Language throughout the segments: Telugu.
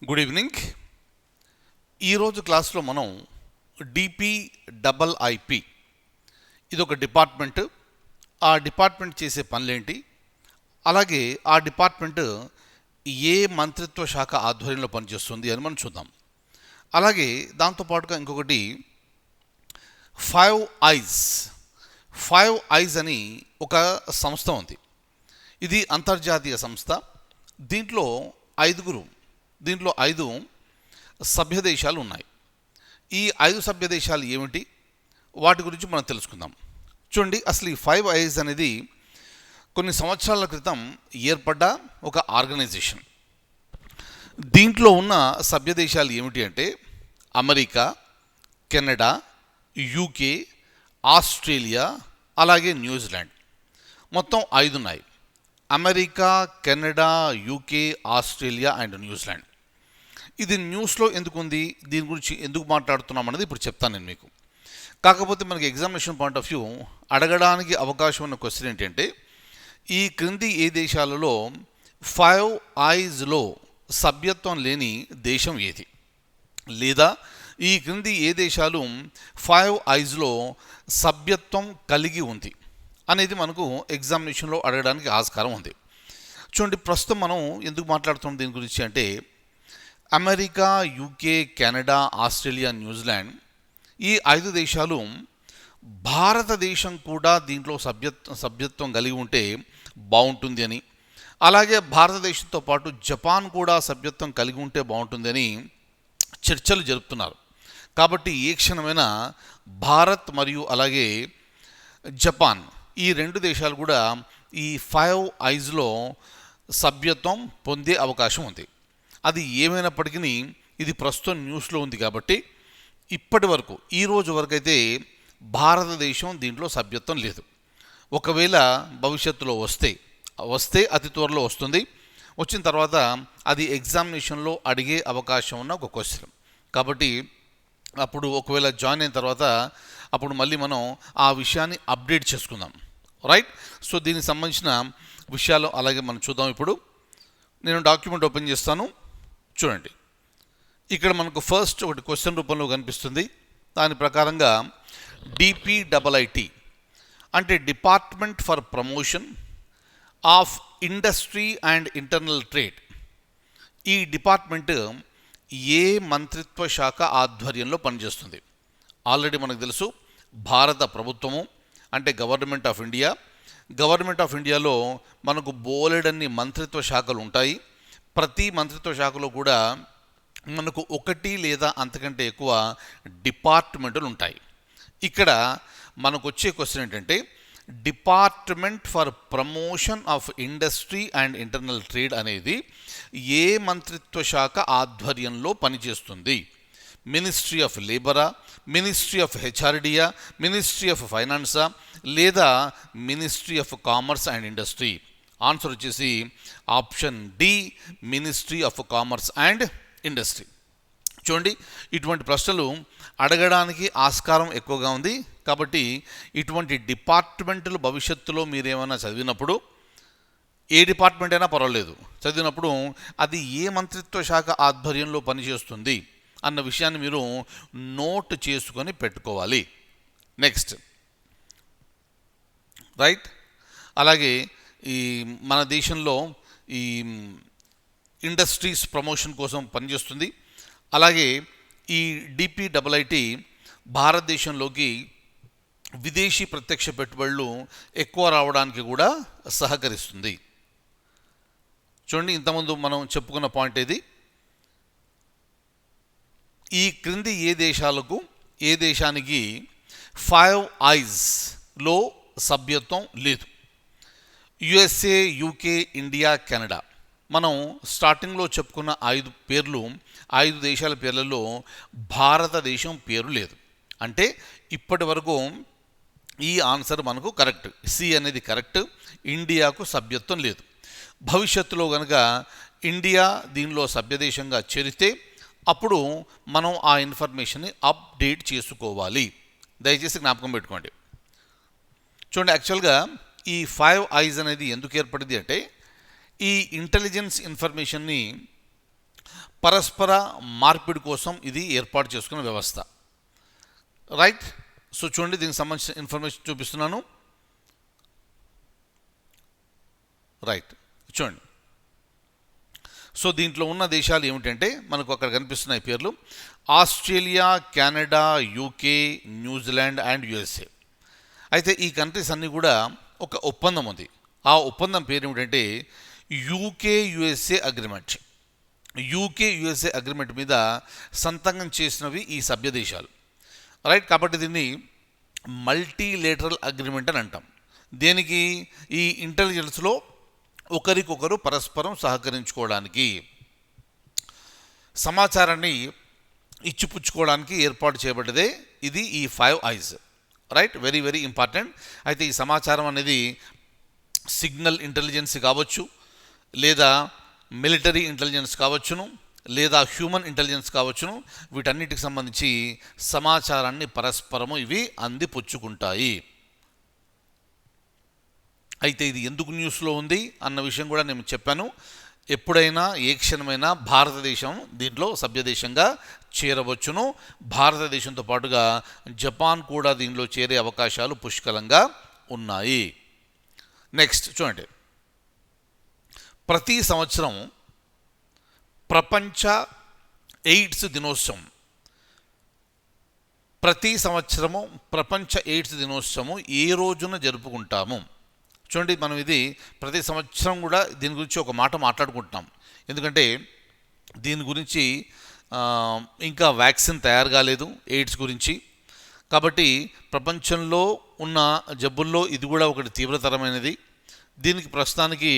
Good evening. ఈరోజు క్లాస్లో మనం DPIIP ఇది ఒక డిపార్ట్మెంట్. ఆ డిపార్ట్మెంట్ చేసే పనులేంటి, అలాగే ఆ డిపార్ట్మెంట్ ఏ మంత్రిత్వ శాఖ ఆధ్వర్యంలో పనిచేస్తుంది అని మనం చూద్దాం. అలాగే దాంతోపాటుగా ఇంకొకటి ఫైవ్ ఐస్ అని ఒక సంస్థ ఉంది. ఇది అంతర్జాతీయ సంస్థ. దీంట్లో ఐదు సభ్య దేశాలు ఉన్నాయి. ఈ 5 సభ్య దేశాలు ఏమిటి, వాటి గురించి మనం తెలుసుకుందాం. చూడండి, అసలు ఈ 5 ఐస్ అనేది కొన్ని సంవత్సరాల క్రితం ఏర్పడ్డ ఒక ఆర్గనైజేషన్. దీంట్లో ఉన్న సభ్య దేశాలు ఏమిటి అంటే అమెరికా, కెనడా, యూకే, ఆస్ట్రేలియా, అలాగే న్యూజిలాండ్. మొత్తం 5 ఉన్నాయి. America, Canada, UK, Australia and New Zealand. ఇది న్యూస్లో ఎందుకు ఉంది, దీని గురించి ఎందుకు మాట్లాడుతున్నాం అనేది ఇప్పుడు చెప్తాను నేను మీకు. కాకపోతే మనకి ఎగ్జామినేషన్ పాయింట్ ఆఫ్ వ్యూ అడగడానికి అవకాశం ఉన్న క్వశ్చన్ ఏంటంటే, ఈ క్రింది ఏ దేశాలలో 5 ఐస్లో సభ్యత్వం లేని దేశం ఏది, లేదా ఈ క్రింది ఏ దేశాలు 5 ఐస్లో సభ్యత్వం కలిగి ఉంది అనేది మనకు ఎగ్జామినేషన్లో అడగడానికి ఆస్కారం ఉంది. చూడండి, ప్రస్తుతం మనం ఎందుకు మాట్లాడుతున్నాం దీని గురించి అంటే, America, UK, Canada, Australia, New Zealand ఈ 5 దేశాలు భారతదేశం కూడా దీంట్లో సభ్యత్వం కలిగి ఉంటే బాగుంటుంది అని, అలాగే భారతదేశంతో పాటు జపాన్ కూడా సభ్యత్వం కలిగి ఉంటే బాగుంటుంది అని చర్చలు జరుపుతున్నారు. కాబట్టి ఏ క్షణమైనా భారత్ మరియు అలాగే జపాన్ ఈ 2 దేశాలు కూడా ఈ 5 ఐస్లో సభ్యత్వం పొందే అవకాశం ఉంది. అది ఏమైనప్పటికీ ఇది ప్రస్తుతం న్యూస్లో ఉంది కాబట్టి ఇప్పటి వరకు ఈ రోజు వరకు అయితే భారతదేశం దీంట్లో సభ్యత్వం లేదు. ఒకవేళ భవిష్యత్తులో వస్తే అతి త్వరలో వస్తుంది. వచ్చిన తర్వాత అది ఎగ్జామినేషన్లో అడిగే అవకాశం ఉన్న ఒక క్వశ్చన్. కాబట్టి అప్పుడు ఒకవేళ జాయిన్ అయిన తర్వాత అప్పుడు మళ్ళీ మనం ఆ విషయాన్ని అప్డేట్ చేసుకుందాం. రైట్. సో దీనికి సంబంధించిన విషయాలు అలాగే మనం చూద్దాం. ఇప్పుడు నేను డాక్యుమెంట్ ఓపెన్ చేస్తాను. చూడండి, ఇక్కడ మనకు ఫస్ట్ ఒకటి క్వశ్చన్ రూపంలో కనిపిస్తుంది. దాని ప్రకారంగా DPIIT అంటే department for promotion of industry and internal trade. ఈ డిపార్ట్మెంట్ ఏ మంత్రిత్వ శాఖ ఆధ్వర్యంలో పనిచేస్తుంది? ఆల్రెడీ మనకు తెలుసు, భారత ప్రభుత్వము అంటే government of India. Government of ఇండియాలో మనకు బోలెడన్ని మంత్రిత్వ శాఖలు ఉంటాయి. ప్రతి మంత్రిత్వ శాఖలో కూడా మనకు ఒకటి లేదా అంతకంటే ఎక్కువ డిపార్ట్మెంట్లు ఉంటాయి. ఇక్కడ మనకు వచ్చే క్వశ్చన్ ఏంటంటే, department for promotion of industry and internal trade అనేది ఏ మంత్రిత్వ శాఖ ఆధ్వర్యంలో పనిచేస్తుంది? మినిస్ట్రీ ఆఫ్ లేబరా, మినిస్ట్రీ ఆఫ్ హెచ్ఆర్డియా, మినిస్ట్రీ ఆఫ్ ఫైనాన్సా, లేదా ministry of commerce and industry? Answer వచ్చేసి option D, ministry of commerce and industry. చూడండి, ఇటువంటి ప్రశ్నలు అడగడానికి ఆస్కారం ఎక్కువగా ఉంది. కాబట్టి ఇటువంటి డిపార్ట్మెంట్లు భవిష్యత్తులో మీరేమైనా చదివినప్పుడు, ఏ డిపార్ట్మెంట్ అయినా పర్వాలేదు, చదివినప్పుడు అది ఏ మంత్రిత్వ శాఖ ఆధ్వర్యంలో పనిచేస్తుంది అన్న విషయాన్ని మీరు నోట్ చేసుకొని పెట్టుకోవాలి. Next, right. అలాగే ఈ మన దేశంలో ఈ ఇండస్ట్రీస్ ప్రమోషన్ కోసం పనిచేస్తుంది. అలాగే ఈ DPIIT భారతదేశంలోకి విదేశీ ప్రత్యక్ష పెట్టుబడులు ఎక్కువ రావడానికి కూడా సహకరిస్తుంది. చూడండి, ఇంతకుముందు మనం చెప్పుకున్న పాయింట్ ఇది. ఈ క్రింది ఏ దేశానికి 5 ఐస్లో సభ్యత్వం లేదు? USA, UK, India, Canada. మనం స్టార్టింగ్లో చెప్పుకున్న 5 దేశాల పేర్లలో భారతదేశం పేరు లేదు. అంటే ఇప్పటి వరకు ఈ ఆన్సర్ మనకు కరెక్ట్, సి అనేది కరెక్ట్. ఇండియాకు సభ్యత్వం లేదు. భవిష్యత్తులో కనుక ఇండియా దీనిలో సభ్యదేశంగా చేరితే అప్పుడు మనం ఆ ఇన్ఫర్మేషన్ని అప్డేట్ చేసుకోవాలి. దయచేసి జ్ఞాపకం పెట్టుకోండి. చూడండి, యాక్చువల్గా ఈ 5 ఐస్ అనేది ఎందుకు ఏర్పడింది అంటే, ఈ ఇంటెలిజెన్స్ ఇన్ఫర్మేషన్ని పరస్పర మార్పిడి కోసం ఇది ఏర్పాటు చేసుకున్న వ్యవస్థ. రైట్. సో చూడండి, దీనికి సంబంధించిన ఇన్ఫర్మేషన్ చూపిస్తున్నాను. రైట్, చూడండి. సో దీంట్లో ఉన్న దేశాలు ఏమిటంటే మనకు అక్కడ కనిపిస్తున్నాయి పేర్లు: Australia, Canada, UK, New Zealand and USA. అయితే ఈ కంట్రీస్ అన్నీ కూడా ఒక ఒప్పందం ఉంది. ఆ ఒప్పందం పేరు ఏమిటంటే UK USA agreement. UK USA agreement మీద సంతకం చేసినవి ఈ సభ్య దేశాలు. రైట్. కాబట్టి దీన్ని మల్టీలేటరల్ అగ్రిమెంట్ అని అంటాం. దేనికి? ఈ ఇంటెలిజెన్స్లో ఒకరికొకరు పరస్పరం సహకరించుకోవడానికి, సమాచారాన్ని ఇచ్చిపుచ్చుకోవడానికి ఏర్పాటు చేయబడ్డదే ఇది ఈ 5 ice. Right, very very important. అయితే ఈ సమాచారం అనేది సిగ్నల్ ఇంటెలిజెన్స్ కావచ్చు, లేదా మిలిటరీ ఇంటెలిజెన్స్ కావచ్చును, లేదా హ్యూమన్ ఇంటెలిజెన్స్ కావచ్చును. వీటన్నిటికి సంబంధించి సమాచారాన్ని పరస్పరము ఇవి అందిపుచ్చుకుంటాయి. అయితే ఇది ఎందుకు న్యూస్లో ఉంది అన్న విషయం కూడా నేను చెప్పాను. ఎప్పుడైనా ఏ క్షణమైనా భారతదేశం దీంట్లో సభ్యదేశంగా చేరవచ్చును. భారతదేశంతో పాటుగా జపాన్ కూడా దీనిలో చేరే అవకాశాలు పుష్కలంగా ఉన్నాయి. నెక్స్ట్ చూడండి, ప్రతి సంవత్సరం ప్రపంచ ఎయిడ్స్ దినోత్సవం, ప్రతి సంవత్సరము ప్రపంచ ఎయిడ్స్ దినోత్సవము ఏ రోజున జరుపుకుంటాము? చూడండి, మనం ఇది ప్రతి సంవత్సరం కూడా దీని గురించి ఒక మాట మాట్లాడుకుంటున్నాం. ఎందుకంటే దీని గురించి ఇంకా వ్యాక్సిన్ తయారు కాలేదు ఎయిడ్స్ గురించి. కాబట్టి ప్రపంచంలో ఉన్న జబ్బుల్లో ఇది కూడా ఒకటి తీవ్రతరమైనది. దీనికి ప్రస్తుతానికి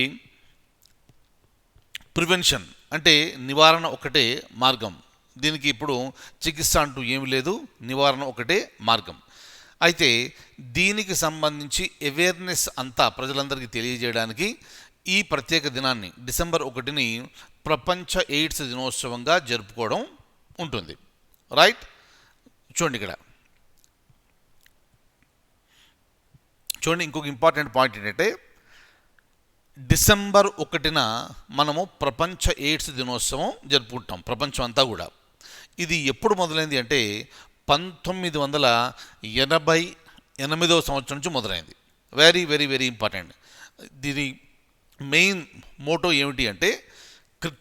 ప్రివెన్షన్ అంటే నివారణ ఒకటే మార్గం. దీనికి ఇప్పుడు చికిత్స అంటూ ఏమీ లేదు, నివారణ ఒకటే మార్గం. అయితే దీనికి సంబంధించి అవేర్నెస్ అంతా ప్రజలందరికీ తెలియజేయడానికి ఈ ప్రత్యేక దినాన్ని డిసెంబర్ 1ని ప్రపంచ ఎయిడ్స్ దినోత్సవంగా జరుపుకోవడం ఉంటుంది. రైట్. చూడండి, ఇక్కడ చూడండి, ఇంకొక ఇంపార్టెంట్ పాయింట్ ఏంటంటే డిసెంబర్ 1న మనము ప్రపంచ ఎయిడ్స్ దినోత్సవం జరుపుకుంటాం ప్రపంచం అంతా కూడా. ఇది ఎప్పుడు మొదలైంది అంటే 1988వ సంవత్సరం నుంచి మొదలైంది. Very very very important. దీని మెయిన్ మోటో ఏమిటి అంటే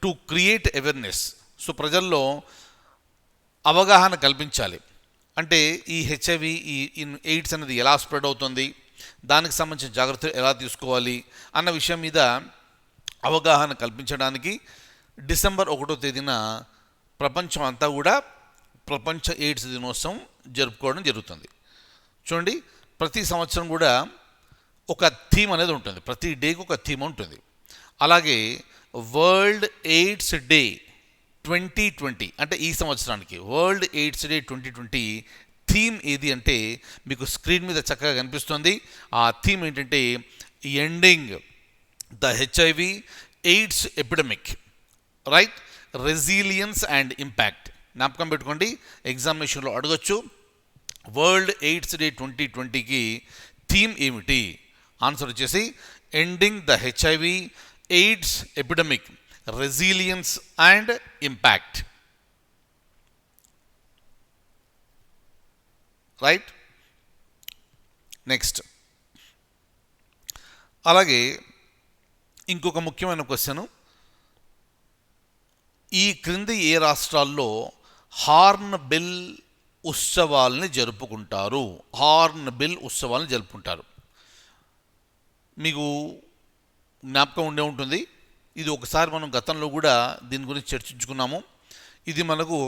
టు క్రియేట్ అవేర్నెస్. సో ప్రజల్లో అవగాహన కల్పించాలి. అంటే ఈ హెచ్ఐవి, ఈ ఎయిడ్స్ అనేది ఎలా స్ప్రెడ్ అవుతుంది, దానికి సంబంధించిన జాగ్రత్తలు ఎలా తీసుకోవాలి అన్న విషయం మీద అవగాహన కల్పించడానికి డిసెంబర్ 1వ తేదీన ప్రపంచం అంతా కూడా ప్రపంచ ఎయిడ్స్ దినోత్సవం జరుపుకోవడం జరుగుతుంది. చూడండి, ప్రతి సంవత్సరం కూడా ఒక థీమ్ అనేది ఉంటుంది. ప్రతి డేకి ఒక థీమ్ ఉంటుంది. అలాగే వరల్డ్ ఎయిడ్స్ డే 2020 అంటే ఈ సంవత్సరానికి వరల్డ్ ఎయిడ్స్ డే 2020 థీమ్ ఏది అంటే మీకు స్క్రీన్ మీద చక్కగా కనిపిస్తుంది. ఆ థీమ్ ఏంటంటే ending the HIV AIDS epidemic. Right, resilience and impact. జ్ఞాపకం పెట్టుకోండి, ఎగ్జామినేషన్లో అడగొచ్చు. వరల్డ్ ఎయిడ్స్ డే 2020కి థీమ్ ఏమిటి? ఆన్సర్ వచ్చేసి ending the HIV AIDS epidemic, resilience and impact. Right. Next, అలాగే ఇంకొక ముఖ్యమైన క్వశ్చన్, ఈ క్రింది ఏ రాష్ట్రాల్లో హార్న్ బిల్ ఉత్సవాలని జరుపుకుంటారు? హార్న్ బిల్ ఉత్సవాలను జరుపుకుంటారు. మీకు జ్ఞాపకం ఉండే ఉంటుంది, ఇది ఒకసారి మనం గతంలో కూడా దీని గురించి చర్చించుకున్నాము. ఇది మనకు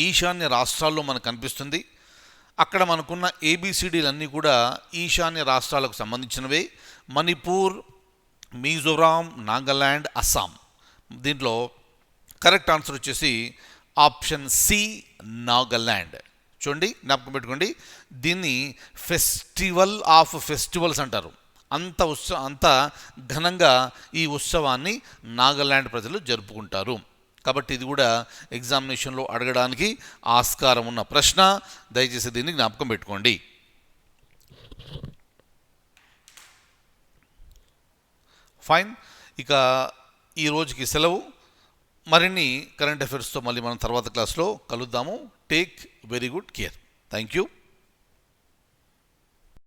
ఈశాన్య రాష్ట్రాల్లో మనకు కనిపిస్తుంది. అక్కడ మనకున్న ఏబిసిడీలన్నీ కూడా ఈశాన్య రాష్ట్రాలకు సంబంధించినవే. మణిపూర్, మిజోరాం, నాగాల్యాండ్, అస్సాం. దీంట్లో కరెక్ట్ ఆన్సర్ వచ్చేసి ఆప్షన్ సి, నాగాల్యాండ్. చూడండి, జ్ఞాపకం పెట్టుకోండి, దీన్ని ఫెస్టివల్ ఆఫ్ ఫెస్టివల్స్ అంటారు. అంత ఘనంగా ఈ ఉత్సవాన్ని నాగాల్యాండ్ ప్రజలు జరుపుకుంటారు. కాబట్టి ఇది కూడా ఎగ్జామినేషన్లో అడగడానికి ఆస్కారం ఉన్న ప్రశ్న. దయచేసి దీన్ని జ్ఞాపకం పెట్టుకోండి. ఫైన్. ఇక ఈ రోజుకి సెలవు. మరిన్ని కరెంట్ అఫైర్స్తో మళ్ళీ మనం తర్వాత క్లాస్లో కలుద్దాము. Take very good care. Thank you.